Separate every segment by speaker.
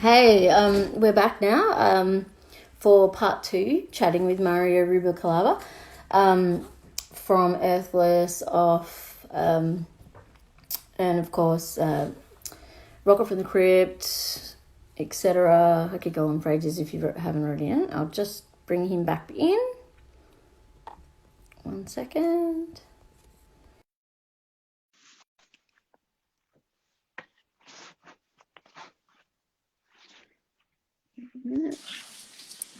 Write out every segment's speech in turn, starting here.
Speaker 1: Hey, we're back now for part two, chatting with Mario Rubalcaba from Earthless, off, and of course, Rocket from the Crypt, etc. I could go on for ages if you haven't already in. I'll just bring him back in. 1 second.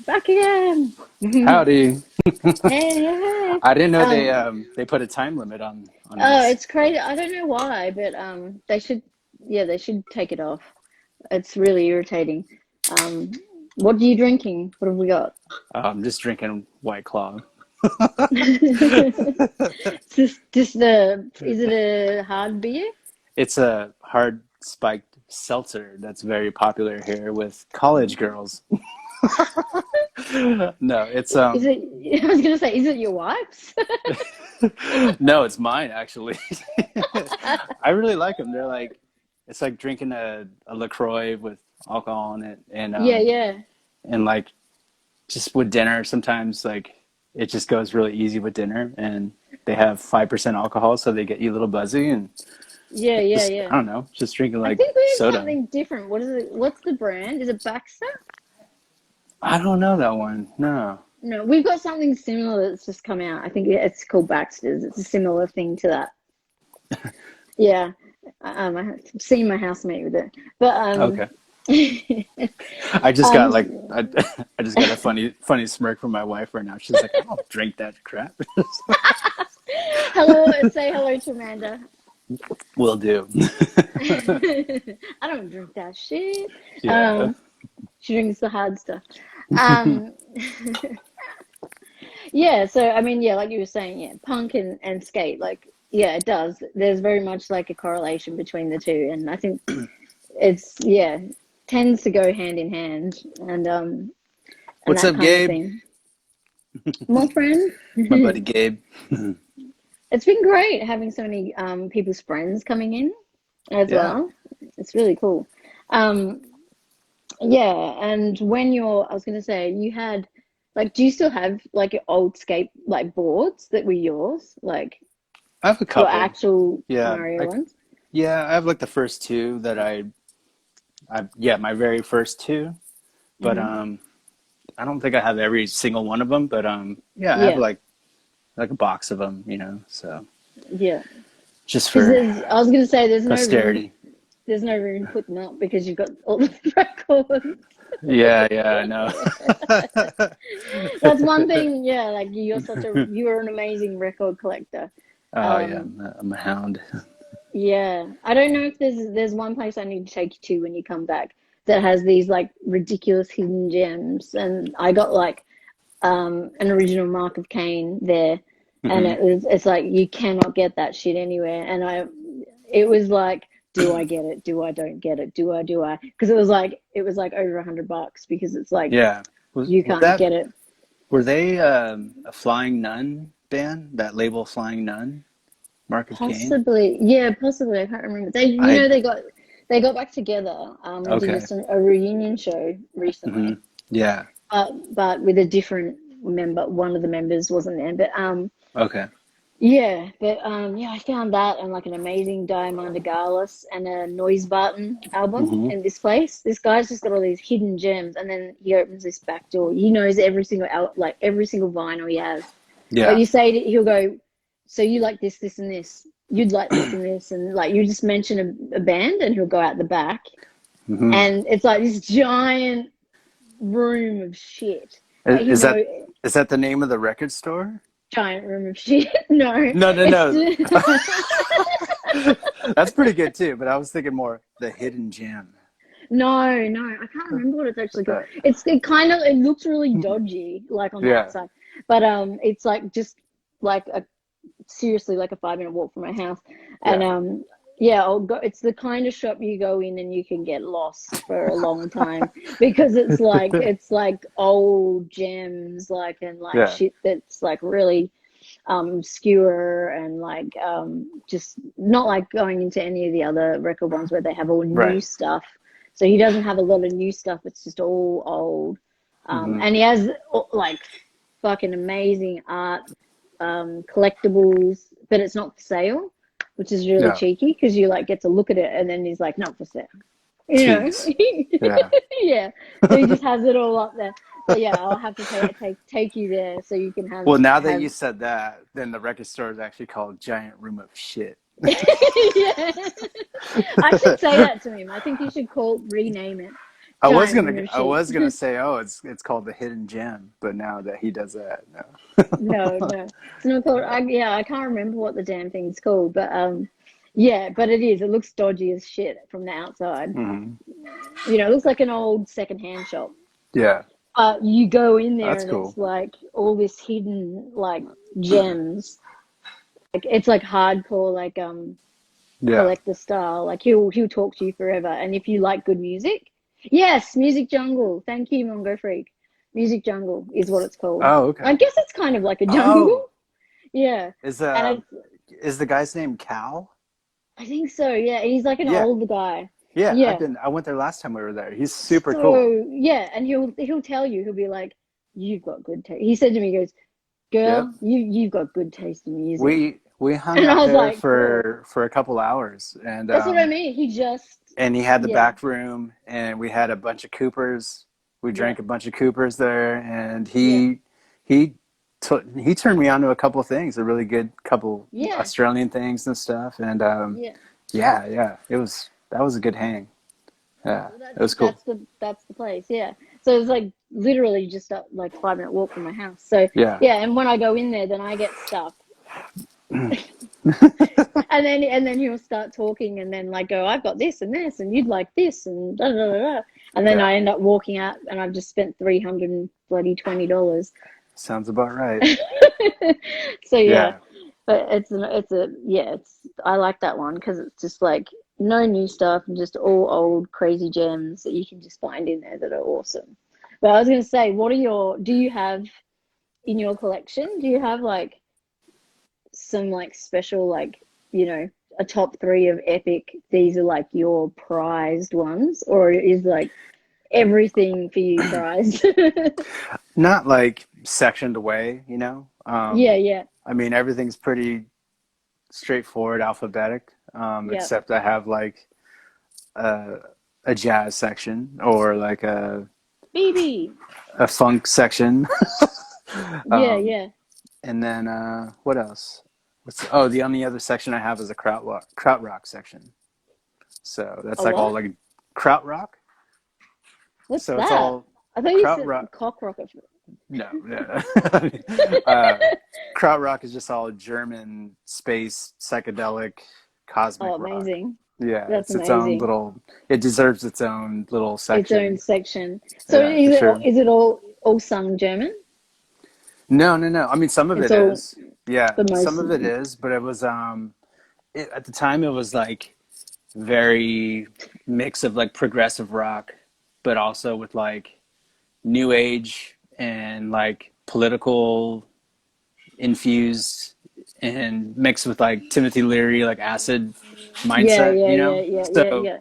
Speaker 1: Back again.
Speaker 2: Howdy.
Speaker 1: Hey, hey.
Speaker 2: I didn't know
Speaker 1: Um,
Speaker 2: they put a time limit on
Speaker 1: oh,
Speaker 2: this.
Speaker 1: it's crazy. I don't know why, but they should, yeah, they should take it off. It's really irritating. Um, what are you drinking? What have we got?
Speaker 2: I'm just drinking White Claw.
Speaker 1: Is it a hard beer?
Speaker 2: It's a hard spiked seltzer that's very popular here with college girls. No, it's
Speaker 1: Is it, I was gonna say, is it your wife's?
Speaker 2: no, it's mine actually. I really like them. They're like it's like drinking a LaCroix with alcohol in it
Speaker 1: Yeah, yeah,
Speaker 2: and like just with dinner sometimes like it just goes really easy with dinner and they have 5% alcohol so they get you a little buzzy and
Speaker 1: yeah, yeah,
Speaker 2: just
Speaker 1: yeah.
Speaker 2: I don't know, just drinking
Speaker 1: I
Speaker 2: like
Speaker 1: think we have
Speaker 2: soda.
Speaker 1: something different. What is it? What's the brand? Is it Baxter?
Speaker 2: I don't know that one. No.
Speaker 1: No, we've got something similar that's just come out. I think it's called Baxter's. It's a similar thing to that. Yeah, I've seen my housemate with it, but
Speaker 2: Okay. I just got
Speaker 1: um,
Speaker 2: like I just got a funny smirk from my wife right now. She's like, I don't drink that crap.
Speaker 1: hello, say hello to Amanda.
Speaker 2: Will do.
Speaker 1: I don't drink that shit.
Speaker 2: Yeah.
Speaker 1: Um, she drinks the hard stuff. Um, yeah, so I mean, yeah, like you were saying, yeah, punk and skate, like, yeah, it does. There's very much like a correlation between the two, and I think it's yeah tends to go hand in hand, and
Speaker 2: What's
Speaker 1: that
Speaker 2: up,
Speaker 1: kind of
Speaker 2: Gabe?
Speaker 1: thing. My friend,
Speaker 2: My buddy
Speaker 1: it's
Speaker 2: Gabe.
Speaker 1: been great having so many people's friends coming in as
Speaker 2: Yeah.
Speaker 1: well. It's really cool. Um, yeah, and when I was gonna say you had like, do you still have like your old skate like boards that were yours, like
Speaker 2: I have a
Speaker 1: your
Speaker 2: couple.
Speaker 1: actual
Speaker 2: Yeah.
Speaker 1: Mario
Speaker 2: Like
Speaker 1: ones?
Speaker 2: yeah, I have like the first two that I yeah, my very first two. But
Speaker 1: Hmm.
Speaker 2: I don't think I have every single one of them, but yeah, I have
Speaker 1: Yeah,
Speaker 2: like a box of them, you know. So
Speaker 1: yeah.
Speaker 2: just
Speaker 1: Because
Speaker 2: for
Speaker 1: I was gonna say
Speaker 2: posterity.
Speaker 1: there's no room putting up because you've got all the records.
Speaker 2: Yeah, yeah, I know.
Speaker 1: That's one thing, yeah, like you're an amazing record collector.
Speaker 2: Oh yeah,
Speaker 1: Um,
Speaker 2: I'm a hound.
Speaker 1: yeah. I don't know if there's one place I need to take you to when you come back that has these like ridiculous hidden gems. And I got like an original Mark of Cain there, and
Speaker 2: Hmm.
Speaker 1: it's like you cannot get that shit anywhere. And it was like, do I get it? Do I don't get it? Do I? Because it was like over $100 because it's like
Speaker 2: Yeah,
Speaker 1: you
Speaker 2: was
Speaker 1: can't
Speaker 2: that
Speaker 1: get it.
Speaker 2: were they a Flying Nun band? That label Flying Nun, Mark of Cain.
Speaker 1: Possibly, yeah, possibly. I can't remember.
Speaker 2: I
Speaker 1: They got back together and did
Speaker 2: okay.
Speaker 1: a reunion show
Speaker 2: Hmm.
Speaker 1: recently,
Speaker 2: Yeah.
Speaker 1: but with a different member. One of the members wasn't there, but
Speaker 2: Okay.
Speaker 1: yeah, I found that and like an amazing Diamanda Garless and a Noise Barton album
Speaker 2: Hmm.
Speaker 1: in this place. This guy's just got all these hidden gems, and then he opens this back door. He knows like every single vinyl he has. Like
Speaker 2: Yeah.
Speaker 1: you say, he'll go, so you like this, and this. You'd like this and this, and like you just mention a band, and he'll go out the back,
Speaker 2: Hmm.
Speaker 1: and it's like this giant room of shit. Like he
Speaker 2: Is that
Speaker 1: know
Speaker 2: is that the name of the record store?
Speaker 1: giant room of shit. No,
Speaker 2: No, no,
Speaker 1: it's
Speaker 2: no. That's pretty good too, but I was thinking more the hidden gem.
Speaker 1: no. I can't remember what it's actually called.
Speaker 2: Okay.
Speaker 1: It looks really dodgy, like on the
Speaker 2: Yeah.
Speaker 1: outside, but it's like just like a seriously like a 5 minute walk from my house, and
Speaker 2: Yeah.
Speaker 1: yeah, I'll go. It's the kind of shop you go in and you can get lost for a long time because it's like old gems, like and like
Speaker 2: Yeah.
Speaker 1: shit that's like really obscure and like just not like going into any of the other record ones where they have all new
Speaker 2: Right.
Speaker 1: stuff. So he doesn't have a lot of new stuff. It's just all old. And he has like fucking amazing art, collectibles, but it's not for sale, which is really
Speaker 2: Yeah.
Speaker 1: cheeky because you like get to look at it and then he's like, not for sale. You know?
Speaker 2: Tease. Yeah.
Speaker 1: Yeah. So he just has it all up there. But yeah, I'll have to take you there so you can
Speaker 2: Well, now that
Speaker 1: have
Speaker 2: you said that, then the record store is actually called Giant Room of Shit.
Speaker 1: Yeah. I should say that to him. I think you should rename it Giant Room of
Speaker 2: I
Speaker 1: Shit.
Speaker 2: was gonna say, oh, it's called the Hidden Gem, but now that he does that,
Speaker 1: No,
Speaker 2: no.
Speaker 1: no. It's not called I can't remember what the damn thing's called, but yeah, but it is. It looks dodgy as shit from the outside.
Speaker 2: Hmm.
Speaker 1: You know, it looks like an old secondhand shop.
Speaker 2: Yeah,
Speaker 1: You go in there
Speaker 2: that's
Speaker 1: and it's
Speaker 2: cool.
Speaker 1: like all this hidden like gems. Like it's like hardcore like
Speaker 2: Yeah.
Speaker 1: collector style. Like he'll talk to you forever. And if you like good music, yes, Music Jungle. Thank you, Mongo Freak. Music Jungle is what it's called.
Speaker 2: Oh,
Speaker 1: I
Speaker 2: okay.
Speaker 1: guess it's kind of like a
Speaker 2: Oh,
Speaker 1: jungle. Yeah.
Speaker 2: is
Speaker 1: And
Speaker 2: is the guy's name Cal?
Speaker 1: I think so. Yeah. He's like an
Speaker 2: Yeah,
Speaker 1: older guy.
Speaker 2: yeah.
Speaker 1: Yeah.
Speaker 2: I went there last time we were there. He's super cool.
Speaker 1: So yeah, and he'll tell you, he'll be like, "You've got good taste." He said to me, he goes,
Speaker 2: Yep.
Speaker 1: "Girl, you've got good taste in music."
Speaker 2: We hung
Speaker 1: And I
Speaker 2: out
Speaker 1: was
Speaker 2: there
Speaker 1: like, "Whoa."
Speaker 2: for a couple hours,
Speaker 1: That's what I mean.
Speaker 2: and he had the
Speaker 1: Yeah,
Speaker 2: back room, and we had a bunch of Coopers. We
Speaker 1: yeah,
Speaker 2: drank a bunch of Coopers there, and
Speaker 1: yeah,
Speaker 2: he he turned me on to a couple of things, a really good couple
Speaker 1: yeah,
Speaker 2: Australian things and stuff, and
Speaker 1: yeah.
Speaker 2: yeah, that was a good hang. Yeah,
Speaker 1: Well,
Speaker 2: it was cool.
Speaker 1: that's the place. Yeah. So it's like literally just a like 5 minute walk from my house. So
Speaker 2: Yeah.
Speaker 1: yeah, and when I go in there, then I get stuff. And then he'll start talking and then like go, I've got this and you'd like this and da da da da. And then
Speaker 2: Yeah,
Speaker 1: I end up walking out and I've just spent 320 dollars.
Speaker 2: sounds about right.
Speaker 1: So yeah,
Speaker 2: Yeah,
Speaker 1: but it's I like that one because it's just like no new stuff and just all old crazy gems that you can just find in there that are awesome. But I was gonna say, do you have in your collection? Do you have like some like special like a top three of epic? These are like your prized ones, or is like everything for you prized?
Speaker 2: not like sectioned away, you know.
Speaker 1: Yeah, yeah,
Speaker 2: I mean, everything's pretty straightforward, alphabetic,
Speaker 1: yeah.
Speaker 2: except I have like a, a jazz section or like
Speaker 1: BB.
Speaker 2: a funk section.
Speaker 1: Yeah,
Speaker 2: um,
Speaker 1: yeah.
Speaker 2: and then what else? Oh, the only other section I have is a kraut rock section. So that's
Speaker 1: A
Speaker 2: like all
Speaker 1: what?
Speaker 2: like kraut rock.
Speaker 1: What's
Speaker 2: So it's
Speaker 1: that?
Speaker 2: all
Speaker 1: I thought you
Speaker 2: kraut
Speaker 1: said
Speaker 2: rock.
Speaker 1: cock rocket.
Speaker 2: No, no. uh, Krautrock is just all German space psychedelic
Speaker 1: Oh,
Speaker 2: cosmic rock.
Speaker 1: amazing.
Speaker 2: Yeah,
Speaker 1: That's
Speaker 2: it's its own
Speaker 1: amazing.
Speaker 2: little. It deserves its own little
Speaker 1: Its own
Speaker 2: section.
Speaker 1: section. So
Speaker 2: Yeah, for sure.
Speaker 1: is it all sung German?
Speaker 2: No, no, no. I mean, some of
Speaker 1: It's
Speaker 2: it
Speaker 1: all
Speaker 2: is. Yeah,
Speaker 1: the
Speaker 2: some
Speaker 1: most.
Speaker 2: of it is, but it was at the time it was like very mix of like progressive rock, but also with like new age and like political infused and mixed with like Timothy Leary, like acid
Speaker 1: Yeah,
Speaker 2: mindset,
Speaker 1: yeah,
Speaker 2: you
Speaker 1: yeah,
Speaker 2: know?
Speaker 1: yeah, yeah,
Speaker 2: So
Speaker 1: yeah.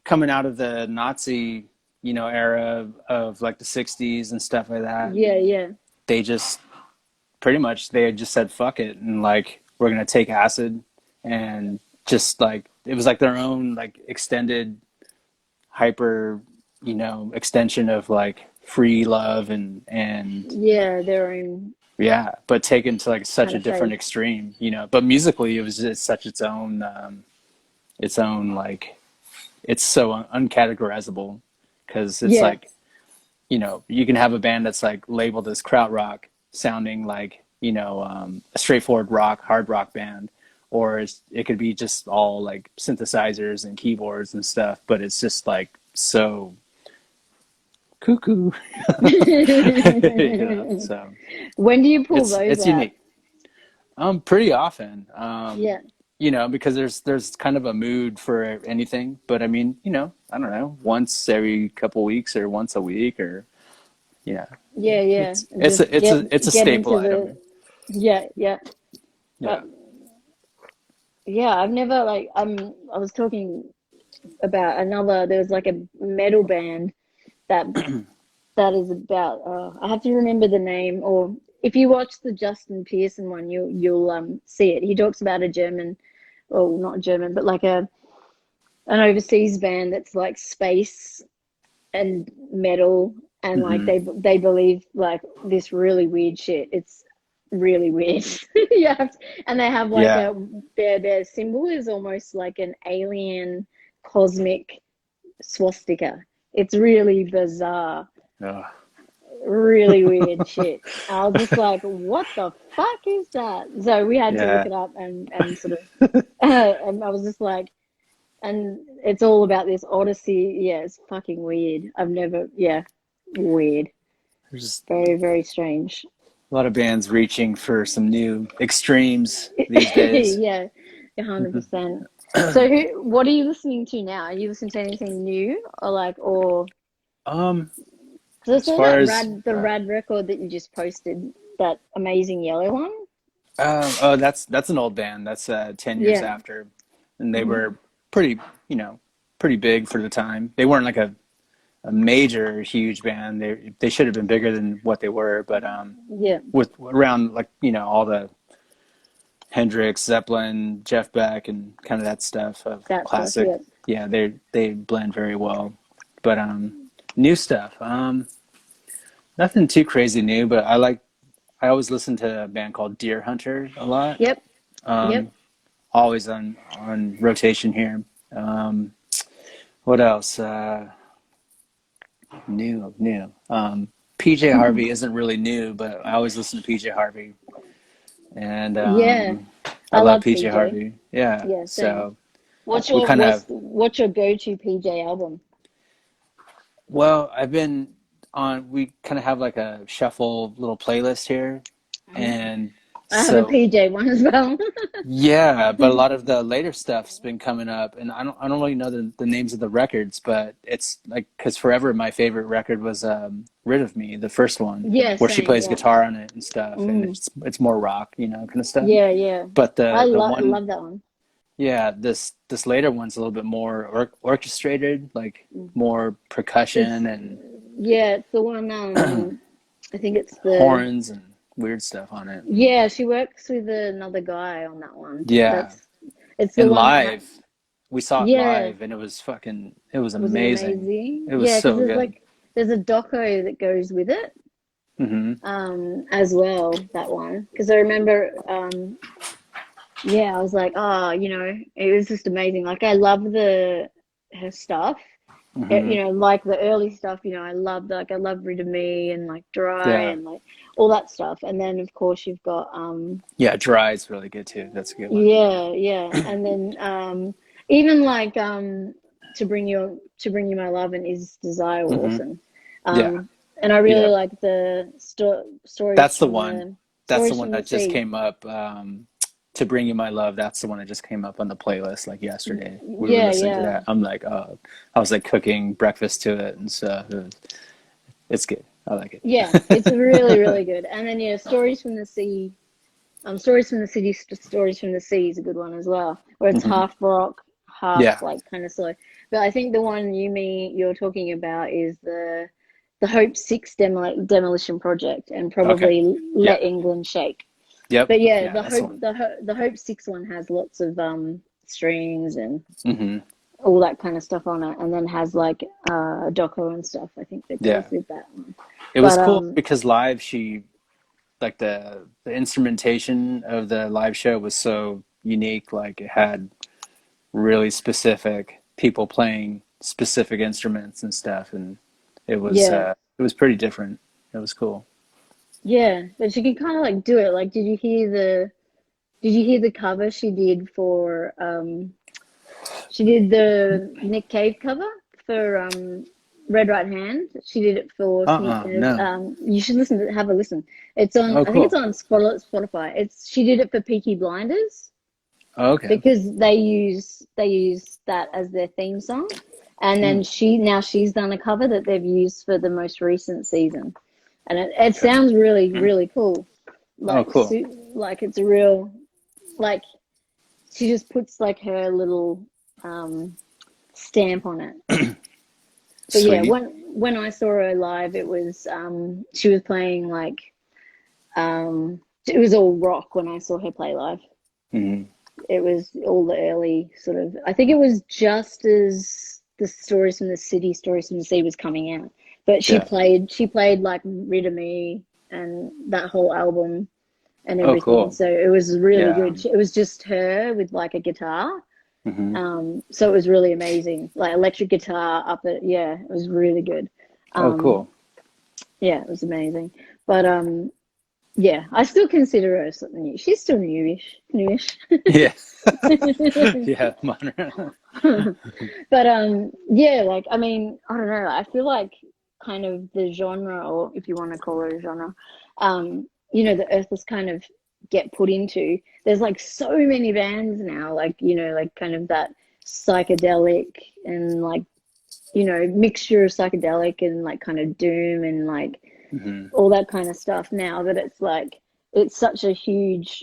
Speaker 2: coming out of the Nazi, era of like the 60s and stuff like that,
Speaker 1: Yeah, yeah.
Speaker 2: they just pretty much, they had just said, fuck it. And like, we're going to take acid and just like, it was like their own like extended hyper, extension of like free love and
Speaker 1: Yeah, their own
Speaker 2: yeah, but taken to like such
Speaker 1: kind
Speaker 2: a
Speaker 1: of
Speaker 2: different
Speaker 1: faith.
Speaker 2: extreme, But musically, it was just such its own like it's so uncategorizable because it's
Speaker 1: Yeah.
Speaker 2: like you can have a band that's like labeled as krautrock, sounding like a straightforward hard rock band, or it could be just all like synthesizers and keyboards and stuff, but it's just like so cuckoo, So
Speaker 1: When do you pull those
Speaker 2: it's
Speaker 1: out?
Speaker 2: unique. Pretty often.
Speaker 1: Yeah.
Speaker 2: Because there's kind of a mood for anything, but I mean, I don't know, once every couple weeks or once a week or yeah,
Speaker 1: Yeah, yeah.
Speaker 2: it's
Speaker 1: And just
Speaker 2: it's a
Speaker 1: get
Speaker 2: staple
Speaker 1: into the
Speaker 2: item.
Speaker 1: yeah, yeah.
Speaker 2: Yeah.
Speaker 1: But yeah, I've never like I was talking about another. There was like a metal band that that is about. I have to remember the name. Or if you watch the Justin Pearson one, you'll see it. He talks about a German, well, not German, but like a an overseas band that's like space and metal, and like
Speaker 2: Hmm.
Speaker 1: they believe like this really weird shit. It's really weird. Yeah, and they have like
Speaker 2: Yeah.
Speaker 1: a their symbol is almost like an alien cosmic swastika. It's really bizarre,
Speaker 2: Ugh.
Speaker 1: really weird shit. I was just like, what the fuck is that? So we had to look
Speaker 2: Yeah.
Speaker 1: it up and sort of, and I was just like, and it's all about this Odyssey. Yeah, it's fucking weird. I've never, yeah, weird.
Speaker 2: There's
Speaker 1: Very, very strange.
Speaker 2: a lot of bands reaching for some new extremes these days.
Speaker 1: Yeah, 100%. So, what are you listening to now? Are you listening to anything new, or like, or
Speaker 2: Um,
Speaker 1: because I
Speaker 2: as
Speaker 1: saw
Speaker 2: far
Speaker 1: that
Speaker 2: as
Speaker 1: rad record that you just posted, that amazing yellow one.
Speaker 2: oh, that's an old band. That's 10 years
Speaker 1: Yeah.
Speaker 2: after, and they
Speaker 1: Hmm.
Speaker 2: were pretty, you know, pretty big for the time. They weren't like a major huge band. They should have been bigger than what they were, but
Speaker 1: Yeah,
Speaker 2: with around like all the Hendrix, Zeppelin, Jeff Beck, and kind of that stuff of
Speaker 1: that stuff.
Speaker 2: classic.
Speaker 1: Yeah.
Speaker 2: Yeah, they blend very well. But new stuff, nothing too crazy new. But I always listen to a band called Deer Hunter a lot.
Speaker 1: Yep. Yep.
Speaker 2: Um, always on rotation here. Um, what else? New. PJ Harvey isn't really new, but I always listen to PJ Harvey, and
Speaker 1: Yeah.
Speaker 2: I
Speaker 1: I
Speaker 2: love
Speaker 1: love
Speaker 2: PJ
Speaker 1: PJ.
Speaker 2: Harvey. Yeah,
Speaker 1: Yeah, same.
Speaker 2: so we kind of
Speaker 1: What's your go-to PJ album?
Speaker 2: well, I've been on. We kind of have like a shuffle little playlist here, and
Speaker 1: I have a
Speaker 2: so
Speaker 1: PJ one as well.
Speaker 2: yeah, but a lot of the later stuff's been coming up, and I don't really know the names of the records, but it's like because forever my favorite record was "Rid of Me," the first one,
Speaker 1: Yeah,
Speaker 2: where she
Speaker 1: same.
Speaker 2: plays
Speaker 1: Yeah.
Speaker 2: guitar on it and stuff, and
Speaker 1: Mm.
Speaker 2: it's more rock, kind of stuff.
Speaker 1: Yeah, yeah.
Speaker 2: But the one,
Speaker 1: Love that one.
Speaker 2: yeah, this later one's a little bit more orchestrated, like
Speaker 1: Mm.
Speaker 2: more
Speaker 1: It's
Speaker 2: percussion and
Speaker 1: yeah, it's the one. I think it's the
Speaker 2: horns and weird stuff on it.
Speaker 1: yeah. She works with another guy on that one.
Speaker 2: Yeah,
Speaker 1: That's it's the
Speaker 2: and
Speaker 1: one that
Speaker 2: live, we saw it
Speaker 1: yeah.
Speaker 2: live, and it was
Speaker 1: Was it
Speaker 2: amazing.
Speaker 1: amazing?
Speaker 2: It was
Speaker 1: Yeah, because
Speaker 2: so good.
Speaker 1: there's a doco that goes with it
Speaker 2: Hmm.
Speaker 1: as well. That one because I remember yeah, I was like, oh, it was just amazing. Like, I love her stuff.
Speaker 2: Hmm.
Speaker 1: Like the early stuff. I love Rid of Me and like Dry
Speaker 2: Yeah,
Speaker 1: and like all that stuff. And then of course you've got
Speaker 2: yeah. Dry is really good too. That's a good one.
Speaker 1: yeah, yeah, and then even like to bring you my love and Is Desire were
Speaker 2: Hmm.
Speaker 1: awesome.
Speaker 2: Yeah,
Speaker 1: And I really
Speaker 2: yeah.
Speaker 1: like the stories
Speaker 2: That's the
Speaker 1: from
Speaker 2: one.
Speaker 1: the
Speaker 2: That's the
Speaker 1: stories
Speaker 2: one
Speaker 1: from the
Speaker 2: that just
Speaker 1: sea.
Speaker 2: came up. To Bring You My Love. That's the one that just came up on the playlist like yesterday. We were
Speaker 1: Yeah,
Speaker 2: listening to
Speaker 1: yeah.
Speaker 2: that. I'm like, oh, I was like cooking breakfast to it and stuff. It's good. I like
Speaker 1: Yeah, it's really,
Speaker 2: it.
Speaker 1: really good. And then yeah, Stories from the Sea, Stories from the City, Stories from the Sea is a good one as well, where it's
Speaker 2: Hmm.
Speaker 1: half rock, half
Speaker 2: Yeah.
Speaker 1: like kind of slow. But I think the one you're talking about is the Hope Six demolition project, and
Speaker 2: Okay.
Speaker 1: probably
Speaker 2: Yeah.
Speaker 1: Let England Shake.
Speaker 2: Yep.
Speaker 1: But yeah,
Speaker 2: Yeah. That's the one.
Speaker 1: The Hope Six one has lots of strings and
Speaker 2: Hmm.
Speaker 1: all that kind of stuff on it, and then has like doco and stuff. I think that goes
Speaker 2: Yeah.
Speaker 1: with that one.
Speaker 2: It was
Speaker 1: But
Speaker 2: cool because live, like the instrumentation of the live show was so unique. Like it had really specific people playing specific instruments and stuff, and
Speaker 1: yeah.
Speaker 2: it was pretty different. It was cool.
Speaker 1: Yeah, but she can kind of like do it. Like, did you hear the cover she did for she did the Nick Cave cover for Red Right Hand. She did it for
Speaker 2: No.
Speaker 1: you should have a listen. It's on
Speaker 2: Oh,
Speaker 1: I think it's
Speaker 2: cool.
Speaker 1: on Spotify. It's she did it for Peaky Blinders
Speaker 2: Oh, okay.
Speaker 1: because they use that as their theme song. And then
Speaker 2: Hmm.
Speaker 1: she's done a cover that they've used for the most recent season. And it
Speaker 2: Okay.
Speaker 1: sounds really, really cool.
Speaker 2: Oh, cool.
Speaker 1: Like it's a real like she just puts like her little stamp on it. But yeah,
Speaker 2: Sweet.
Speaker 1: when I saw her live, it was she was playing like it was all rock when I saw her play live.
Speaker 2: Hmm.
Speaker 1: It was all the early sort of. I think it was just as the Stories from the City, Stories from the Sea was coming out, but
Speaker 2: Yeah.
Speaker 1: she played like Rid of Me and that whole album and
Speaker 2: Oh,
Speaker 1: everything.
Speaker 2: cool.
Speaker 1: So it was really
Speaker 2: Yeah.
Speaker 1: good. It was just her with like a guitar.
Speaker 2: Hmm.
Speaker 1: So it was really amazing. Like electric guitar up at yeah, it was really good.
Speaker 2: Oh,
Speaker 1: Um,
Speaker 2: cool.
Speaker 1: yeah, it was amazing. But yeah, I still consider her something new. She's still newish.
Speaker 2: Yeah. Yeah. Modern.
Speaker 1: But yeah, like I mean, I don't know. I feel like kind of the genre, or if you want to call it a genre, the Earthless kind of get put into. There's like so many bands now, like like kind of that psychedelic and like mixture of psychedelic and like kind of doom and like
Speaker 2: Hmm.
Speaker 1: all that kind of stuff now that it's like it's such a huge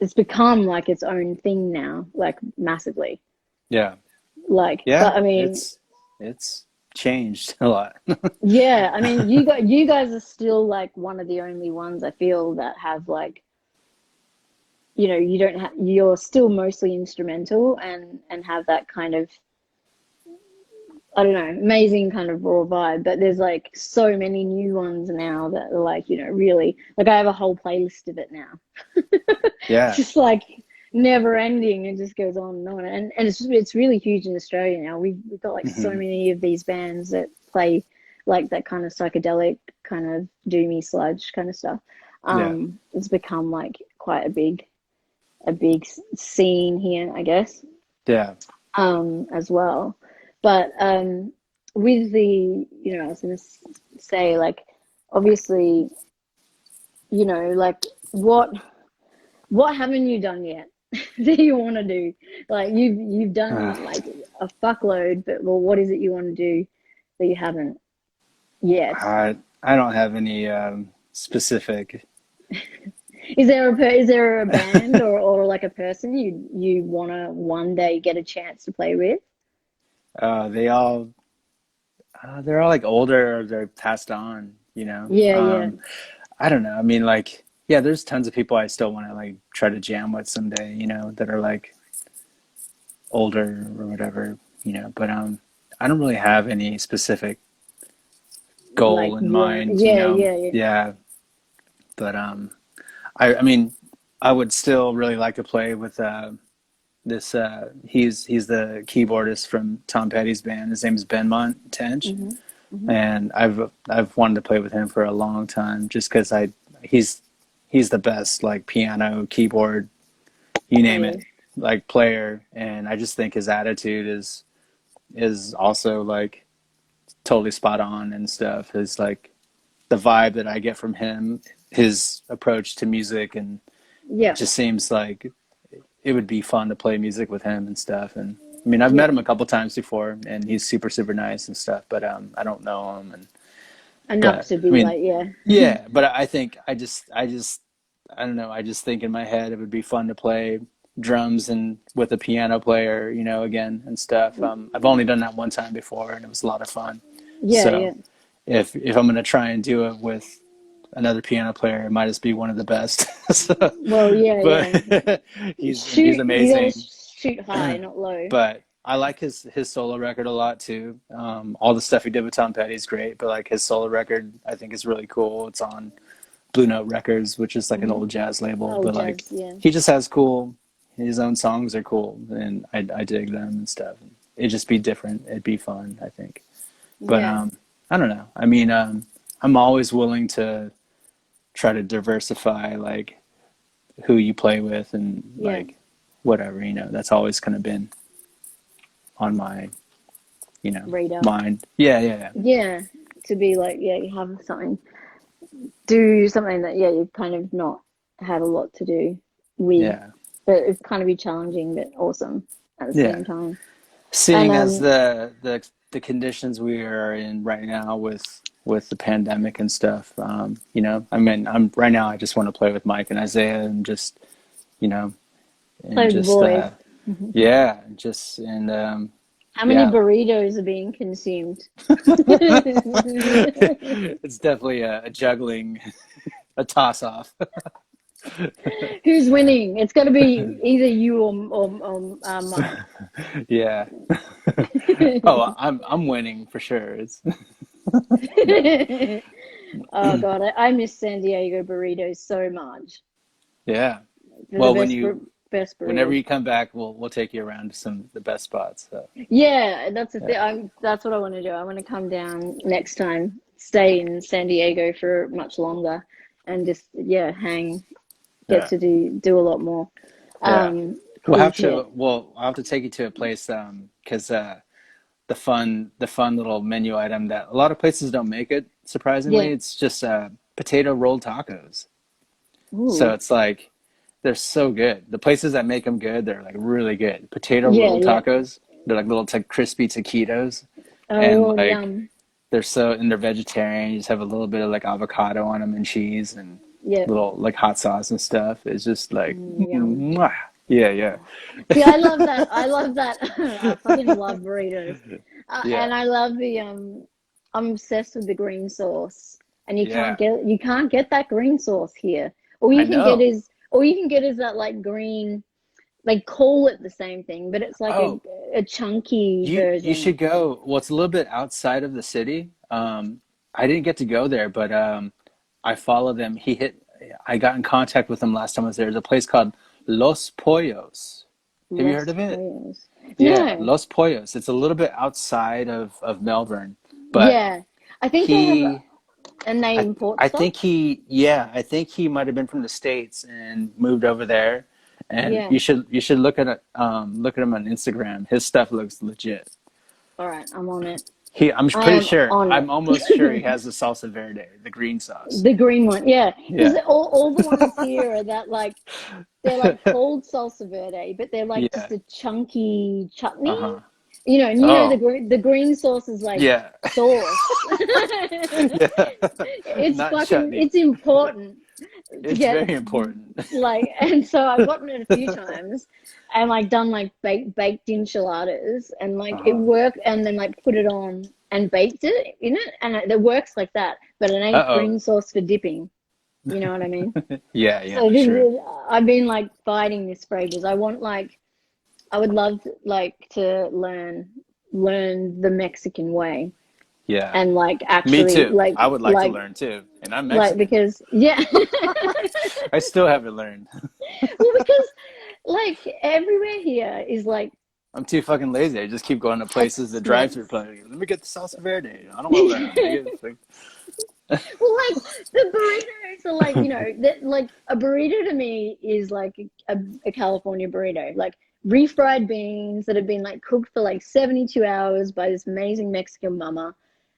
Speaker 1: it's become like its own thing now, like massively.
Speaker 2: Yeah.
Speaker 1: Like,
Speaker 2: Yeah.
Speaker 1: but I mean,
Speaker 2: It's changed a lot.
Speaker 1: yeah, I mean, you guys are still like one of the only ones I feel that have like, you don't have you're still mostly instrumental and have that kind of I don't know, amazing kind of raw vibe. But there's like so many new ones now that are like, really like I have a whole playlist of it now. It's
Speaker 2: Yeah.
Speaker 1: just like never ending. It just goes on and on. And it's really huge in Australia now. We've got like so
Speaker 2: Hmm.
Speaker 1: many of these bands that play like that kind of psychedelic, kind of doomy sludge kind of stuff.
Speaker 2: Yeah.
Speaker 1: It's become like quite a big scene here, I guess,
Speaker 2: Yeah.
Speaker 1: as well. But with I was gonna say like obviously, like what haven't you done yet that you want to do? Like you've done like a fuckload, but well, what is it you want to do that you haven't yet?
Speaker 2: I don't have any specific.
Speaker 1: Is there a band or like a person you want to one day get a chance to play with?
Speaker 2: They all they're all like older or they're passed on.
Speaker 1: Yeah, yeah,
Speaker 2: I don't know. I mean, like, yeah, there's tons of people I still want to like try to jam with someday. That are like older or whatever. But I don't really have any specific
Speaker 1: like
Speaker 2: goal in
Speaker 1: one.
Speaker 2: mind.
Speaker 1: Yeah, yeah, yeah.
Speaker 2: Yeah, but I mean, I would still really like to play with this. He's the keyboardist from Tom Petty's band. His name is Ben Montench,
Speaker 1: Hmm. Hmm.
Speaker 2: and I've wanted to play with him for a long time, just because he's he's the best like piano, keyboard, you name it,
Speaker 1: Player.
Speaker 2: like player, and I just think his attitude is also like totally spot on and stuff. His like the vibe that I get from him, his approach to music, and it
Speaker 1: Yeah,
Speaker 2: just seems like it would be fun to play music with him and stuff. And I mean, I've met
Speaker 1: yeah.
Speaker 2: him a couple times before, and he's super nice and stuff. But I don't know him,
Speaker 1: Enough
Speaker 2: but
Speaker 1: to
Speaker 2: I
Speaker 1: be
Speaker 2: mean,
Speaker 1: like, yeah,
Speaker 2: yeah. But I think I don't know. I just think in my head it would be fun to play drums and with a piano player, again and stuff. I've only done that one time before, and it was a lot of fun.
Speaker 1: yeah,
Speaker 2: So
Speaker 1: yeah.
Speaker 2: if I'm gonna try and do it with another piano player, it might just be one of the best. So,
Speaker 1: Well, yeah, yeah.
Speaker 2: but he's
Speaker 1: Shoot, you gotta
Speaker 2: amazing.
Speaker 1: shoot high, not low.
Speaker 2: But I like his solo record a lot too. All the stuff he did with Tom Petty is great, but like his solo record, I think is really cool. It's on Blue Note Records, which is like an
Speaker 1: Hmm.
Speaker 2: old jazz label,
Speaker 1: Oh,
Speaker 2: but like
Speaker 1: jazz, yeah,
Speaker 2: he just has cool. His own songs are cool, and I dig them and stuff. It'd just be different. It'd be fun, I think. But
Speaker 1: yeah,
Speaker 2: I don't know. I mean, I'm always willing to try to diversify like who you play with and
Speaker 1: yeah.
Speaker 2: like whatever. That's always kind of been on my
Speaker 1: Radar.
Speaker 2: mind. Yeah.
Speaker 1: Yeah, to be like, yeah, you have something, do something that, yeah, you've kind of not had a lot to do with,
Speaker 2: Yeah.
Speaker 1: but it's kind of be challenging, but awesome at the
Speaker 2: Yeah.
Speaker 1: same time. And
Speaker 2: Seeing as the conditions we are in right now with the pandemic and stuff, I mean, I'm right now. I just want to play with Mike and Isaiah and just, you know, and
Speaker 1: play with the
Speaker 2: just
Speaker 1: boys.
Speaker 2: yeah, just
Speaker 1: How many
Speaker 2: Yeah.
Speaker 1: burritos are being consumed?
Speaker 2: It's definitely a juggling, a toss off.
Speaker 1: Who's winning? It's got to be either you or Mike.
Speaker 2: Yeah. Oh, I'm winning for sure. It's
Speaker 1: Oh God, I miss San Diego burritos so much.
Speaker 2: yeah.
Speaker 1: They're the
Speaker 2: Well,
Speaker 1: best
Speaker 2: whenever
Speaker 1: burritos.
Speaker 2: you come back, we'll take you around to some of the best spots. So
Speaker 1: Yeah, that's the thing.
Speaker 2: yeah,
Speaker 1: That's what I want to do. I want to come down next time, stay in San Diego for much longer, and just yeah, hang, get
Speaker 2: yeah,
Speaker 1: to do a lot more
Speaker 2: yeah.
Speaker 1: cool shit.
Speaker 2: I'll have to take you to a place because the fun little menu item that a lot of places don't make it.
Speaker 1: Yeah.
Speaker 2: Surprisingly, it's just potato rolled tacos. So
Speaker 1: Ooh.
Speaker 2: it's like they're so good. The places that make them good, they're like really good. Potato
Speaker 1: Yeah.
Speaker 2: rolled
Speaker 1: Yeah.
Speaker 2: tacos. They're like little crispy taquitos, and
Speaker 1: Oh,
Speaker 2: like
Speaker 1: yum.
Speaker 2: they're vegetarian. You just have a little bit of like avocado on them and cheese and
Speaker 1: Yeah.
Speaker 2: little like hot sauce and stuff. It's just like
Speaker 1: Yum.
Speaker 2: mwah. Yeah, yeah,
Speaker 1: See, I love that. I love that. I fucking love burritos,
Speaker 2: yeah,
Speaker 1: and I love the I'm obsessed with the green sauce, and
Speaker 2: yeah.
Speaker 1: you can't get that green sauce here. All
Speaker 2: I
Speaker 1: you can get
Speaker 2: know.
Speaker 1: is all you can get is that like green. They call it the same thing, but it's like
Speaker 2: Oh,
Speaker 1: a chunky
Speaker 2: you
Speaker 1: version.
Speaker 2: should go. Well, it's a little bit outside of the city. I didn't get to go there, but I follow them. I got in contact with him last time I was there. There's a place called Los Pollos. Have you heard
Speaker 1: Los
Speaker 2: of it?
Speaker 1: Pollos.
Speaker 2: Yeah,
Speaker 1: No.
Speaker 2: Los Pollos. It's a little bit outside of Melbourne, but
Speaker 1: Yeah. I think they have,
Speaker 2: he,
Speaker 1: and they import
Speaker 2: I
Speaker 1: stuff.
Speaker 2: think I think he might have been from the States and moved over there. And
Speaker 1: Yeah.
Speaker 2: you should look at him on Instagram. His stuff looks legit.
Speaker 1: All right. I'm on it.
Speaker 2: I'm
Speaker 1: I
Speaker 2: pretty
Speaker 1: am
Speaker 2: sure.
Speaker 1: on
Speaker 2: I'm almost sure he
Speaker 1: it.
Speaker 2: has the salsa verde, the green sauce.
Speaker 1: The green one, yeah, because
Speaker 2: Yeah.
Speaker 1: all the ones here are that like they're like called salsa verde, but they're like
Speaker 2: Yeah.
Speaker 1: just a chunky chutney,
Speaker 2: Uh-huh.
Speaker 1: and
Speaker 2: Oh,
Speaker 1: the green sauce is like
Speaker 2: yeah.
Speaker 1: sauce.
Speaker 2: Yeah.
Speaker 1: It's
Speaker 2: Not
Speaker 1: fucking
Speaker 2: chutney.
Speaker 1: it's important to
Speaker 2: It's
Speaker 1: get
Speaker 2: very important.
Speaker 1: like, and so I've gotten it a few times and like done like baked enchiladas and like it
Speaker 2: Uh-huh.
Speaker 1: worked and then like put it on and baked it in it and it works like that, but it ain't
Speaker 2: Uh-oh.
Speaker 1: green sauce for dipping. You know what I mean?
Speaker 2: Yeah, yeah,
Speaker 1: So
Speaker 2: for sure.
Speaker 1: I've been like fighting this for ages. I would love to learn the Mexican way
Speaker 2: Yeah.
Speaker 1: and like
Speaker 2: Me
Speaker 1: actually
Speaker 2: too. I would like to learn too. And I'm Mexican.
Speaker 1: because yeah.
Speaker 2: I still haven't learned.
Speaker 1: Well, because like everywhere here is like
Speaker 2: I'm too fucking lazy. I just keep going to places that drive through
Speaker 1: Tex-Mex.
Speaker 2: places. Let me get the salsa verde. I don't want to learn how to make it. It's like,
Speaker 1: Well, like the burritos are like that like a burrito to me is like a California burrito, like refried beans that have been like cooked for like 72 hours by this amazing Mexican mama.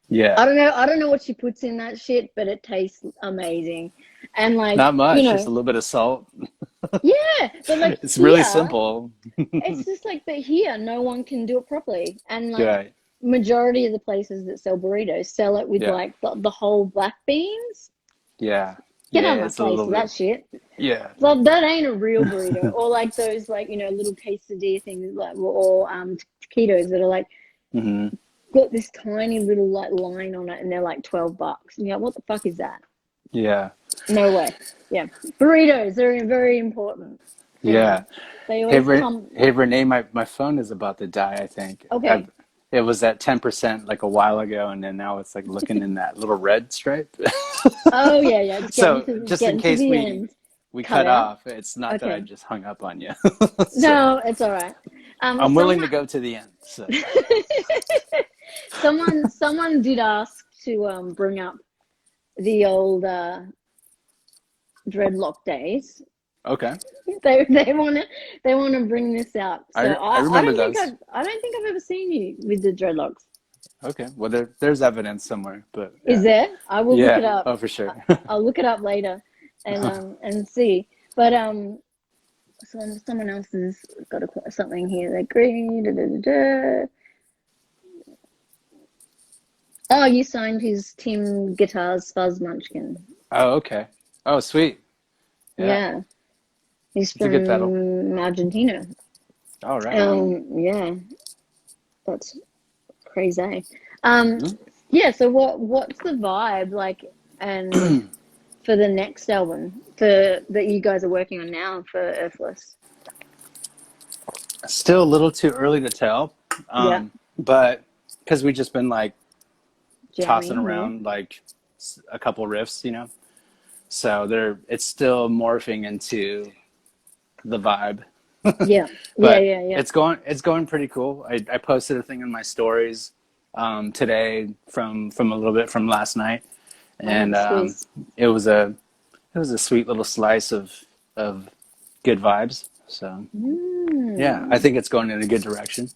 Speaker 2: yeah.
Speaker 1: I don't know what she puts in that shit, but it tastes amazing. And like,
Speaker 2: Not much, just a little bit of salt.
Speaker 1: yeah, but like
Speaker 2: It's really
Speaker 1: here,
Speaker 2: simple.
Speaker 1: it's just like, but here, no one can do it properly. And like,
Speaker 2: Right.
Speaker 1: majority of the places that sell burritos sell it with
Speaker 2: Yeah.
Speaker 1: like the whole black beans.
Speaker 2: Yeah.
Speaker 1: Get
Speaker 2: Yeah,
Speaker 1: out of my
Speaker 2: it's a
Speaker 1: face
Speaker 2: little
Speaker 1: with
Speaker 2: bit.
Speaker 1: that shit.
Speaker 2: Yeah.
Speaker 1: Well, that ain't a real burrito. Or like those like, little quesadilla things like or taquitos that are like
Speaker 2: Hmm.
Speaker 1: got this tiny little like line on it and they're like $12. And you're like, what the fuck is that?
Speaker 2: Yeah.
Speaker 1: No way. Yeah. Burritos are very important.
Speaker 2: Yeah.
Speaker 1: They always come.
Speaker 2: Hey Renee, my phone is about to die, I think.
Speaker 1: Okay.
Speaker 2: It was at 10% like a while ago, and then now it's like looking in that little red stripe.
Speaker 1: Oh yeah, yeah. It's
Speaker 2: So
Speaker 1: it's
Speaker 2: just in
Speaker 1: getting to
Speaker 2: case
Speaker 1: the end.
Speaker 2: we
Speaker 1: Cut
Speaker 2: cut
Speaker 1: out.
Speaker 2: off, it's not that I
Speaker 1: Okay.
Speaker 2: just hung up on you. So
Speaker 1: No, it's all right.
Speaker 2: I'm willing to
Speaker 1: Someone,
Speaker 2: go to the end. So
Speaker 1: someone did ask to bring up the old dreadlock days.
Speaker 2: okay.
Speaker 1: They want to bring this out. So
Speaker 2: I
Speaker 1: I
Speaker 2: remember
Speaker 1: don't think
Speaker 2: those.
Speaker 1: I don't think I've ever seen you with the dreadlocks.
Speaker 2: Okay. Well, there's evidence somewhere, but
Speaker 1: Is
Speaker 2: yeah.
Speaker 1: there? I will look it
Speaker 2: Yeah.
Speaker 1: up.
Speaker 2: Oh, for sure.
Speaker 1: I'll look it up later and see. But someone else has got something here. They agree. Da, da, da, da. Oh, you signed his Tim Guitars Fuzz Munchkin.
Speaker 2: Oh, okay. Oh, sweet. Yeah.
Speaker 1: Yeah, he's
Speaker 2: It's a good pedal.
Speaker 1: from Argentina.
Speaker 2: All right.
Speaker 1: Yeah. That's crazy. Um, yeah. So what's the vibe like, and for the next album for that you guys are working on now for Earthless?
Speaker 2: Still a little too early to tell,
Speaker 1: Yeah,
Speaker 2: but because we just been like tossing
Speaker 1: jamming. Yeah,
Speaker 2: around like a couple riffs, you know. So it's still morphing into the vibe.
Speaker 1: yeah, yeah,
Speaker 2: But
Speaker 1: yeah, yeah.
Speaker 2: it's going pretty cool. I posted a thing in my stories today from a little bit from last night,
Speaker 1: Oh,
Speaker 2: and
Speaker 1: sweet.
Speaker 2: it was a sweet little slice of good vibes. So yeah, I
Speaker 1: Mm.
Speaker 2: think it's going in a good direction.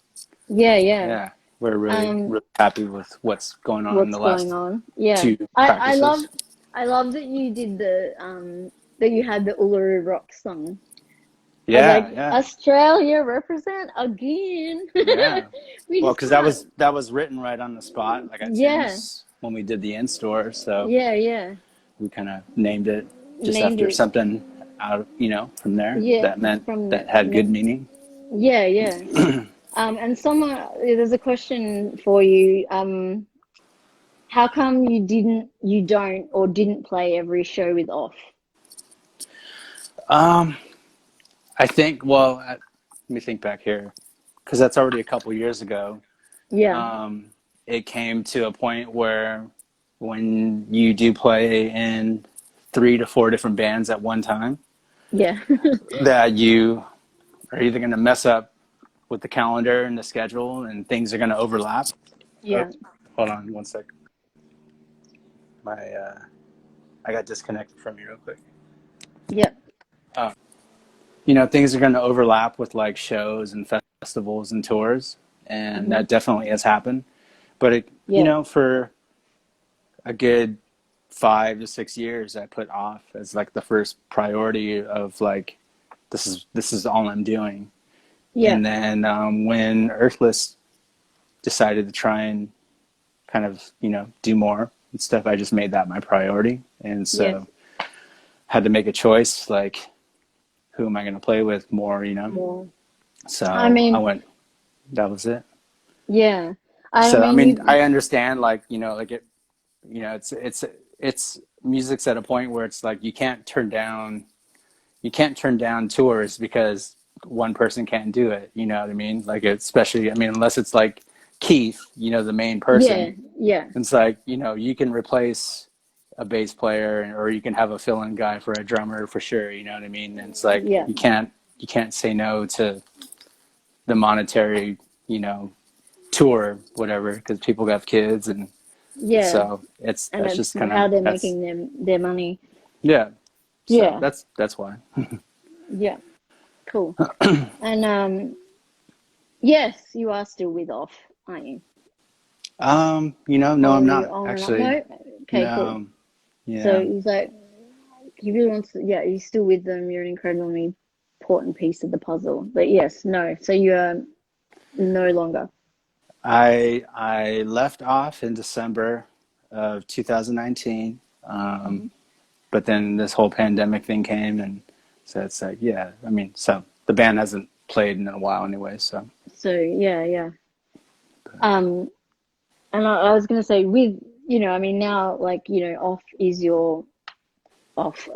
Speaker 1: Yeah, yeah.
Speaker 2: Yeah, we're really
Speaker 1: Um,
Speaker 2: really happy with what's going on in
Speaker 1: what's
Speaker 2: the
Speaker 1: going
Speaker 2: last
Speaker 1: on? Yeah,
Speaker 2: two
Speaker 1: I love
Speaker 2: practices.
Speaker 1: I love that you did the that you had the Uluru Rock song. I was
Speaker 2: Yeah,
Speaker 1: like,
Speaker 2: yeah,
Speaker 1: Australia represent again.
Speaker 2: yeah.
Speaker 1: We
Speaker 2: Well,
Speaker 1: just
Speaker 2: because that
Speaker 1: can't.
Speaker 2: was written right on the spot, like at
Speaker 1: Yeah,
Speaker 2: Tim's when we did the in store. So
Speaker 1: yeah, yeah.
Speaker 2: we kind of named it just
Speaker 1: Named
Speaker 2: after
Speaker 1: it.
Speaker 2: something out, from there
Speaker 1: Yeah,
Speaker 2: that meant
Speaker 1: from
Speaker 2: that had good meaning.
Speaker 1: yeah, yeah. And someone there's a question for you. How come you don't, or didn't play every show with Off?
Speaker 2: Um, I think. Well, let me think back here, because that's already a couple years ago.
Speaker 1: Yeah,
Speaker 2: Um, it came to a point where when you do play in 3 to 4 different bands at one time,
Speaker 1: yeah,
Speaker 2: that you are either going to mess up with the calendar and the schedule, and things are going to overlap. Oh,
Speaker 1: yeah,
Speaker 2: hold on one sec. My I got disconnected from you real quick.
Speaker 1: yeah,
Speaker 2: Uh, things are going to overlap with like shows and festivals and tours, and
Speaker 1: hmm
Speaker 2: that definitely has happened. But
Speaker 1: yeah,
Speaker 2: for a good 5 to 6 years, I put off as like the first priority of like this is all I'm doing.
Speaker 1: yeah,
Speaker 2: And then when Earthless decided to try and kind of do more and stuff, I just made that my priority, and
Speaker 1: yes,
Speaker 2: so had to make a choice like who am I going to play with more.
Speaker 1: more. I
Speaker 2: So I
Speaker 1: mean,
Speaker 2: went. That was it.
Speaker 1: yeah. I
Speaker 2: So I
Speaker 1: mean,
Speaker 2: mean,
Speaker 1: you,
Speaker 2: I understand like like it's music's at a point where it's like you can't turn down tours because one person can't do it. You know what I mean? Like especially, I mean, unless it's like Keith, the main
Speaker 1: yeah,
Speaker 2: person.
Speaker 1: yeah,
Speaker 2: It's like you can replace a bass player or you can have a fill-in guy for a drummer for sure. You know what I mean? And it's like
Speaker 1: yeah,
Speaker 2: you can't say no to the monetary, you know, tour, whatever, because people got kids, and
Speaker 1: yeah.
Speaker 2: so
Speaker 1: And
Speaker 2: that's
Speaker 1: it's
Speaker 2: just kind of
Speaker 1: how they're
Speaker 2: that's
Speaker 1: making their money.
Speaker 2: yeah. So
Speaker 1: Yeah,
Speaker 2: that's why.
Speaker 1: yeah, cool. And yes, you are still with Off, aren't you?
Speaker 2: No,
Speaker 1: Or
Speaker 2: I'm
Speaker 1: are you
Speaker 2: not
Speaker 1: on and off?
Speaker 2: actually.
Speaker 1: No? Okay, cool.
Speaker 2: No,
Speaker 1: So
Speaker 2: yeah.
Speaker 1: he's like, he really wants to, yeah, you're still with them. You're an incredibly important piece of the puzzle. But yes, no. So you are no longer.
Speaker 2: I left off in December of 2019,
Speaker 1: Mhm.
Speaker 2: but then this whole pandemic thing came, and so it's like, yeah. I mean, so the band hasn't played in a while anyway. So
Speaker 1: So yeah, yeah. Um, and I was gonna say with, I mean now like, off is your off,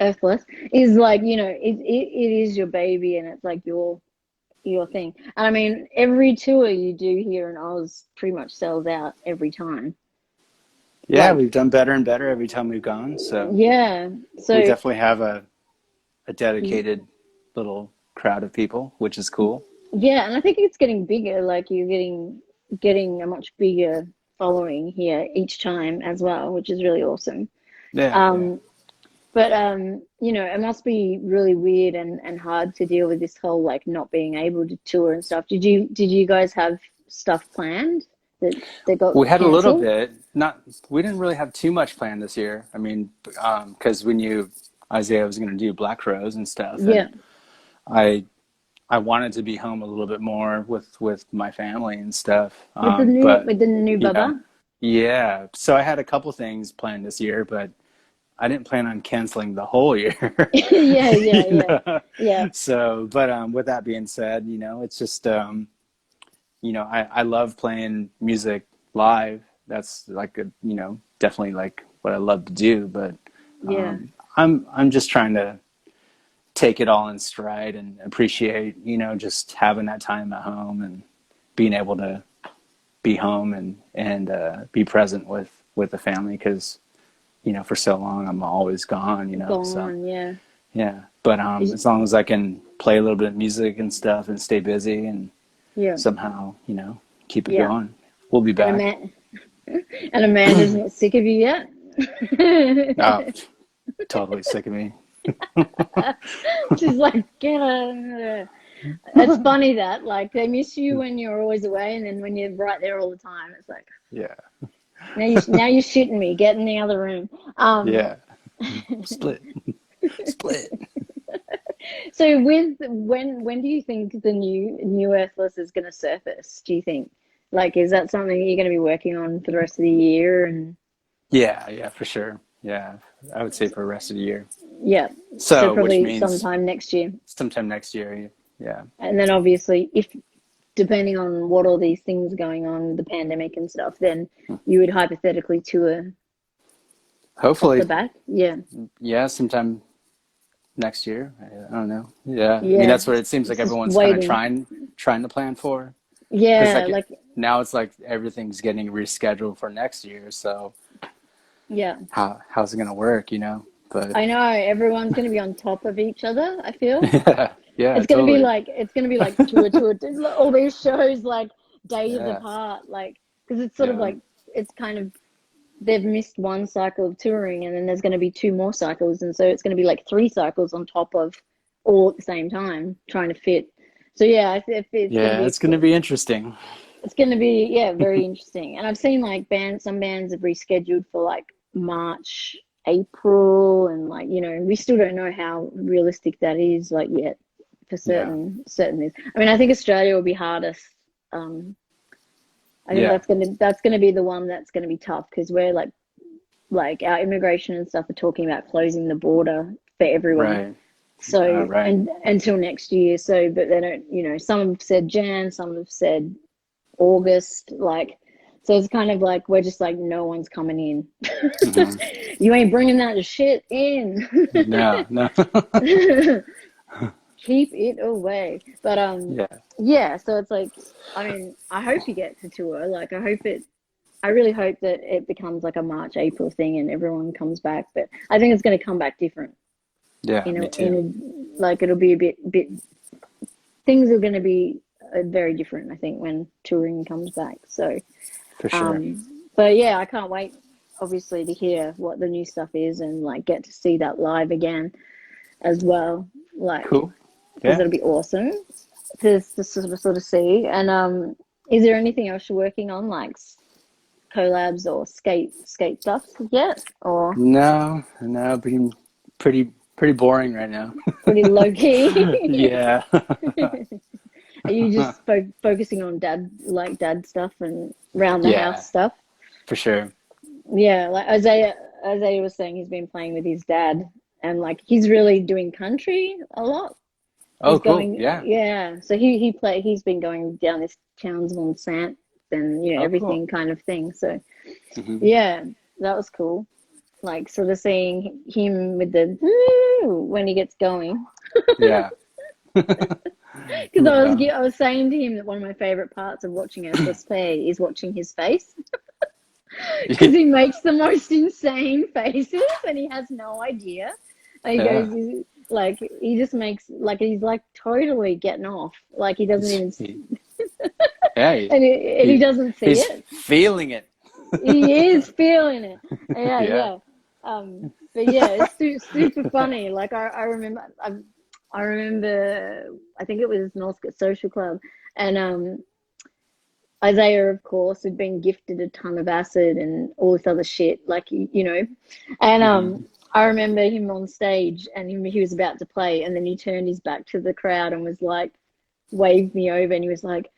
Speaker 1: Earthless is like, it is your baby, and it's like your thing. And I mean every tour you do here in Oz pretty much sells out every time.
Speaker 2: yeah,
Speaker 1: Like,
Speaker 2: we've done better and better every time we've gone. So
Speaker 1: yeah.
Speaker 2: we
Speaker 1: So
Speaker 2: definitely have a dedicated little crowd of people, which is cool.
Speaker 1: yeah, and I think it's getting bigger. Like you're getting a much bigger following here each time as well, which is really awesome.
Speaker 2: Yeah, yeah.
Speaker 1: Um, but it must be really weird and hard to deal with this whole like not being able to tour and stuff. Did you guys have stuff planned that got
Speaker 2: We had a little
Speaker 1: cancelled?
Speaker 2: bit. Not we didn't really have too much planned this year. I mean, because we knew Isaiah was going to do Black Rose and stuff, and
Speaker 1: Yeah,
Speaker 2: I I wanted to be home a little bit more with my family and stuff.
Speaker 1: with the new
Speaker 2: But
Speaker 1: with the new
Speaker 2: yeah,
Speaker 1: Baba.
Speaker 2: yeah. So I had a couple things planned this year, but I didn't plan on canceling the whole year.
Speaker 1: Yeah,
Speaker 2: you
Speaker 1: yeah, yeah,
Speaker 2: know?
Speaker 1: yeah,
Speaker 2: So, but with that being said, it's just I love playing music live. That's like definitely like what I love to do. But
Speaker 1: Yeah.
Speaker 2: I'm just trying to take it all in stride and appreciate, just having that time at home and being able to be home and be present with the family because, for so long I'm always gone, so
Speaker 1: Gone, yeah.
Speaker 2: yeah. But
Speaker 1: Is-
Speaker 2: as long as I can play a little bit of music and stuff and stay busy and
Speaker 1: Yeah.
Speaker 2: somehow, keep it
Speaker 1: Yeah.
Speaker 2: going, we'll be
Speaker 1: And
Speaker 2: back.
Speaker 1: Amanda's not sick of you yet?
Speaker 2: Oh, totally sick of me.
Speaker 1: She's like, get her. It's funny that like they miss you when you're always away, and then when you're right there all the time, it's like
Speaker 2: Yeah.
Speaker 1: now you're shitting me. Get in the other room. Um,
Speaker 2: Yeah. Split. Split.
Speaker 1: so with when do you think the new Earthless is going to surface? Do you think like is that something you're going to be working on for the rest of the year? And
Speaker 2: Yeah, yeah, for sure. Yeah. I would say for the rest of the year.
Speaker 1: yeah, so
Speaker 2: So, which
Speaker 1: probably
Speaker 2: means
Speaker 1: sometime next year.
Speaker 2: sometime next year. Yeah.
Speaker 1: And then obviously, if depending on what all these things going on, the pandemic and stuff, then you would hypothetically tour off the
Speaker 2: Hopefully,
Speaker 1: back. Yeah,
Speaker 2: yeah, sometime next year. I don't know. Yeah. I mean,
Speaker 1: yeah.
Speaker 2: that's what it seems like
Speaker 1: It's just
Speaker 2: everyone's kind of
Speaker 1: waiting.
Speaker 2: trying to plan for. Because
Speaker 1: Yeah,
Speaker 2: like
Speaker 1: like
Speaker 2: now it's like everything's getting rescheduled for next year. So
Speaker 1: yeah.
Speaker 2: how's it gonna work? But
Speaker 1: I know everyone's going to be on top of each other. I feel
Speaker 2: yeah, yeah, totally.
Speaker 1: it's going to be like tour, all these shows like days
Speaker 2: Yeah,
Speaker 1: apart, like because it's sort of
Speaker 2: yeah,
Speaker 1: like it's kind of they've missed one cycle of touring, and then there's going to be two more cycles, and so it's going to be like three cycles on top of all at the same time trying to fit. So yeah, if it's going to
Speaker 2: yeah.
Speaker 1: be
Speaker 2: It's gonna be interesting.
Speaker 1: it's going to be yeah very interesting. And I've seen like some bands have rescheduled for like March, April, and like we still don't know how realistic that is like yet for
Speaker 2: Yeah,
Speaker 1: certain things. I mean, I think Australia will be hardest. Um, I think
Speaker 2: yeah,
Speaker 1: that's gonna be the one that's gonna be tough because we're like our immigration and stuff are talking about closing the border for everyone.
Speaker 2: right,
Speaker 1: So
Speaker 2: right.
Speaker 1: and until next year. So but they don't. Some have said Jan, some have said August. Like so, it's kind of like we're just like no one's coming in.
Speaker 2: Hmm.
Speaker 1: You ain't bringing that shit in.
Speaker 2: No, no.
Speaker 1: Keep it away. But
Speaker 2: Yeah,
Speaker 1: yeah. So it's like I mean I hope you get to tour. Like I really hope that it becomes like a March, April thing and everyone comes back. But I think it's going to come back different.
Speaker 2: yeah. Me too.
Speaker 1: Like it'll be a bit. Things are going to be very different. I think when touring comes back. So,
Speaker 2: For sure.
Speaker 1: but yeah, I can't wait. Obviously, to hear what the new stuff is and like get to see that live again as well. Like
Speaker 2: Cool.
Speaker 1: because
Speaker 2: Yeah.
Speaker 1: it'll be awesome to sort of see. And is there anything else you're working on like? Collabs or skate stuff yet, or
Speaker 2: No, no. Being pretty boring right now.
Speaker 1: pretty low key?
Speaker 2: Yeah.
Speaker 1: Are you just focusing on dad stuff and round the
Speaker 2: Yeah,
Speaker 1: house stuff?
Speaker 2: for sure.
Speaker 1: Yeah, like Isaiah was saying, he's been playing with his dad, and like he's really doing country a lot.
Speaker 2: Oh,
Speaker 1: He's
Speaker 2: cool.
Speaker 1: going,
Speaker 2: Yeah.
Speaker 1: yeah. So he's been going down this Townsville Sant and
Speaker 2: Oh, cool.
Speaker 1: everything kind of thing. So
Speaker 2: Hmm.
Speaker 1: yeah, that was cool. Like sort of seeing him with the woo when he gets going.
Speaker 2: Yeah.
Speaker 1: Because
Speaker 2: Yeah.
Speaker 1: I was saying to him that one of my favorite parts of watching Earthless play is watching his face because he makes the most insane faces and he has no idea. And he
Speaker 2: Yeah.
Speaker 1: goes like he just makes like he's like totally getting off. Like he doesn't even
Speaker 2: He, yeah.
Speaker 1: and he doesn't see
Speaker 2: He's
Speaker 1: it.
Speaker 2: feeling it.
Speaker 1: He is feeling it. Yeah,
Speaker 2: Yeah.
Speaker 1: yeah. But yeah, it's super funny. Like I remember, I think it was Northcote Social Club, and Isaiah, of course, had been gifted a ton of acid and all this other shit, like and
Speaker 2: Hmm.
Speaker 1: I remember him on stage, and he was about to play, and then he turned his back to the crowd and was like, waved me over, and he was like,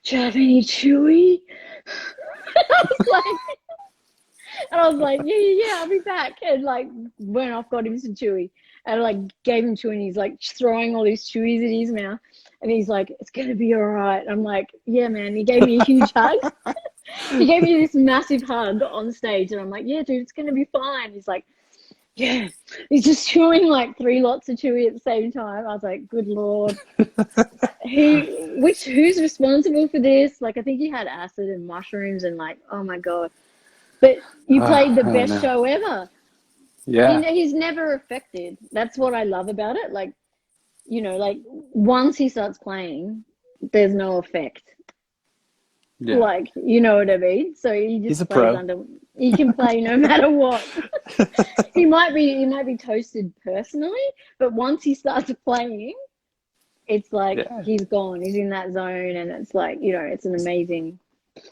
Speaker 1: "Do you have any chewy?" I was like. And I was like, yeah, I'll be back. And like went off, got him some chewy. And like gave him chewy and he's like throwing all these chewies in his mouth. And he's like, it's going to be all right. I'm like, yeah, man. He gave me a huge hug. He gave me this massive hug on stage. And I'm like, yeah, dude, it's going to be fine. He's like, yeah. He's just chewing like three lots of chewy at the same time. I was like, good Lord. Who's responsible for this? Like, I think he had acid and mushrooms and like, oh my God. But you played the
Speaker 2: I don't
Speaker 1: best
Speaker 2: know.
Speaker 1: show ever.
Speaker 2: Yeah.
Speaker 1: He's never affected. That's what I love about it. Like, like once he starts playing, there's no effect.
Speaker 2: Yeah.
Speaker 1: Like, you know what I mean? So he
Speaker 2: He's
Speaker 1: just
Speaker 2: a
Speaker 1: plays
Speaker 2: pro.
Speaker 1: under, he can play no matter what. He might be toasted personally, but once he starts playing, it's like
Speaker 2: Yeah.
Speaker 1: he's gone. He's in that zone, and it's like, it's an amazing
Speaker 2: It's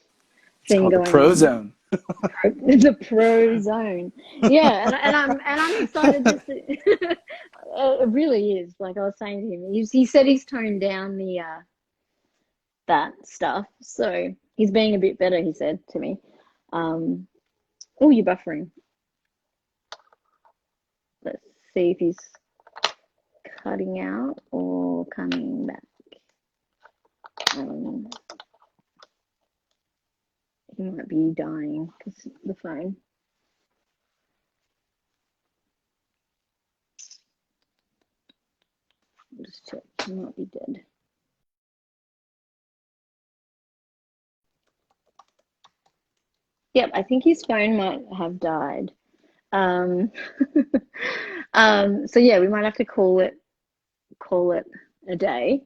Speaker 1: thing
Speaker 2: called the
Speaker 1: going
Speaker 2: pro
Speaker 1: on.
Speaker 2: zone.
Speaker 1: The pro zone. Yeah, and I'm excited to see. It really is. Like I was saying to him, he said he's toned down the that stuff, so he's being a bit better. He said to me, "Oh, you're buffering. Let's see if he's cutting out or coming back. Um, he might be dying because the phone. I'll just check. He might be dead. Yep, I think his phone might have died. Um, so yeah, we might have to call it a day.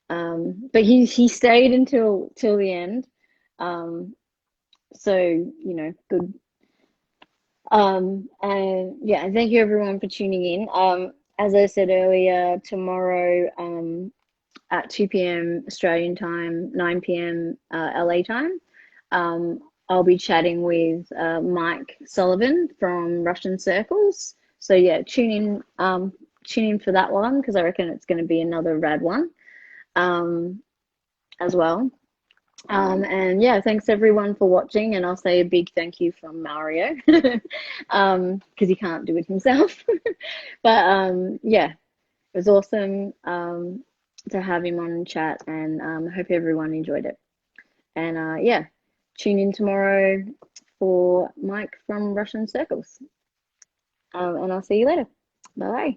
Speaker 1: But he stayed until till the end. So good. And yeah, and thank you everyone for tuning in. As I said earlier, tomorrow at 2 p.m. Australian time, 9 p.m. LA time, I'll be chatting with Mike Sullivan from Russian Circles. So yeah, tune in for that one because I reckon it's going to be another rad one as well. And yeah, thanks everyone for watching, and I'll say a big thank you from Mario because he can't do it himself. But yeah, it was awesome to have him on chat, and I hope everyone enjoyed it. And yeah, tune in tomorrow for Mike from Russian Circles. And I'll see you later. Bye.